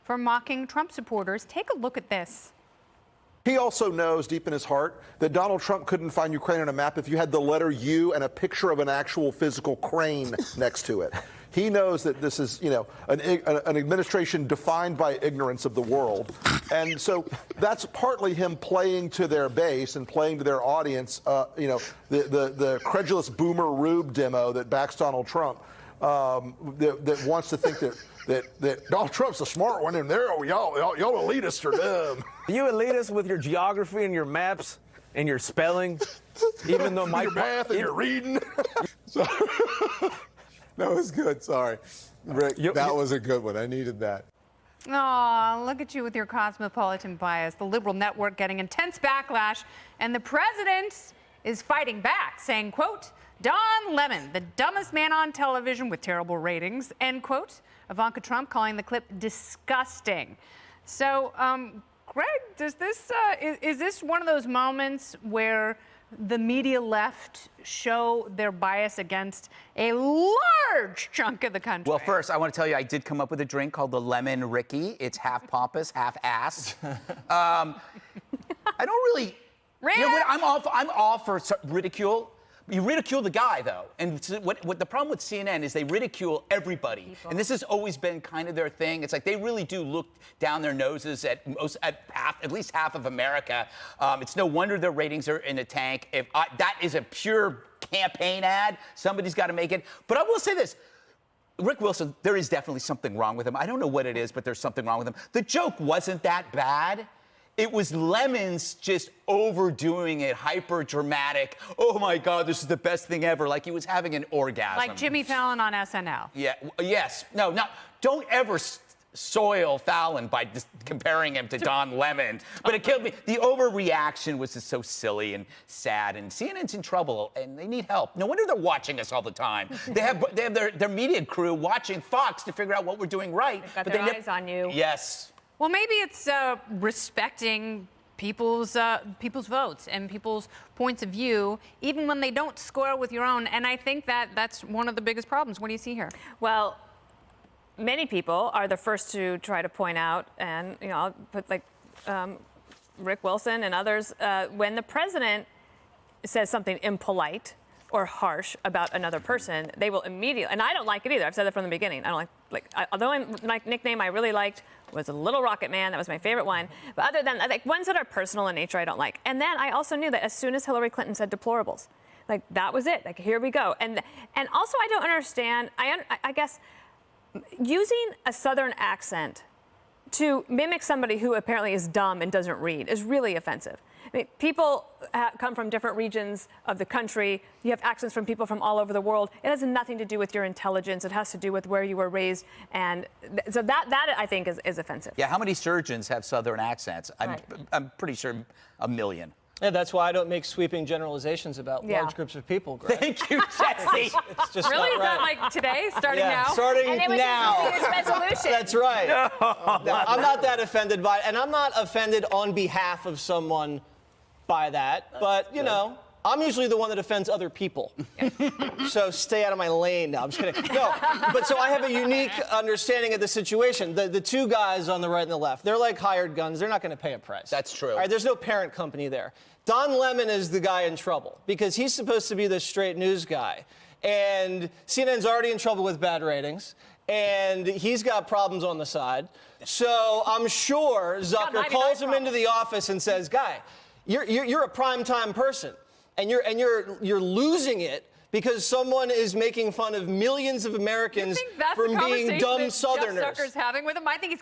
for mocking Trump supporters. Take a look at this. He also knows deep in his heart that Donald Trump couldn't find Ukraine on a map if you had the letter U and a picture of an actual physical crane next to it. He knows that this is, an administration defined by ignorance of the world. And so that's partly him playing to their base and playing to their audience, the credulous boomer Rube demo that backs Donald Trump, that wants to think that Donald Trump's the smart one and y'all elitists are dumb. You elitists with your geography and your maps and your spelling, even though your math and your reading. So, that was good. Sorry, Rick. That was a good one. I needed that. Oh, look at you with your cosmopolitan bias. The liberal network getting intense backlash, and the president is fighting back, saying, quote, Don Lemon, the dumbest man on television with terrible ratings, end quote. Ivanka Trump calling the clip disgusting. So, Greg, does this is this one of those moments where the media left show their bias against a large chunk of the country? Well, first, I want to tell you, I did come up with a drink called the Lemon Ricky. It's half pompous, half ass. I don't really... Rich? You know what, I'm all for ridicule. You ridicule the guy, though. And what the problem with CNN is they ridicule everybody. People. And this has always been kind of their thing. It's like they really do look down their noses at least half of America. It's no wonder their ratings are in a tank. That is a pure campaign ad. Somebody's got to make it. But I will say this. Rick Wilson, there is definitely something wrong with him. I don't know what it is, but there's something wrong with him. The joke wasn't that bad. It was Lemon's just overdoing it, hyper dramatic. Oh my God, this is the best thing ever. Like he was having an orgasm. Like Jimmy Fallon on SNL. Yeah, yes. No, don't ever soil Fallon by comparing him to Don Lemon. But it killed me. The overreaction was just so silly and sad, and CNN's in trouble, and they need help. No wonder they're watching us all the time. They have their media crew watching Fox to figure out what we're doing right. They've got their eyes on you. Yes. Well, maybe it's respecting people's votes and people's points of view, even when they don't score with your own. And I think that's one of the biggest problems. What do you see here? Well, many people are the first to try to point out, and I'll put like Rick Wilson and others, when the president says something impolite or harsh about another person, they will immediately, and I don't like it either. I've said that from the beginning. I don't although my nickname I really liked was a Little Rocket Man. That was my favorite one. But other than like ones that are personal in nature, I don't like. And then I also knew that as soon as Hillary Clinton said deplorables, like that was it. Like here we go. And also I don't understand. I guess using a Southern accent to mimic somebody who apparently is dumb and doesn't read is really offensive. I mean, people come from different regions of the country. You have accents from people from all over the world. It has nothing to do with your intelligence. It has to do with where you were raised. And so that I think is offensive. Yeah, how many surgeons have Southern accents? I'm pretty sure 1 million. Yeah, that's why I don't make sweeping generalizations about large groups of people, Greg. Thank you, Jesse. It's just really? Is that like today, starting now? Starting and it was now. His resolution. That's right. I'm not that offended by it, and I'm not offended on behalf of someone by that. But, I'm usually the one that offends other people. So stay out of my lane now. I'm just kidding. No, but so I have a unique understanding of the situation. The two guys on the right and the left, they're like hired guns. They're not going to pay a price. That's true. All right, there's no parent company there. Don Lemon is the guy in trouble because he's supposed to be the straight news guy. And CNN's already in trouble with bad ratings. And he's got problems on the side. So I'm sure Zucker calls him into the office and says, guy, you're a primetime person. And you're losing it because someone is making fun of millions of Americans from being dumb Southerners. Jeff Zucker's having with him. I think he's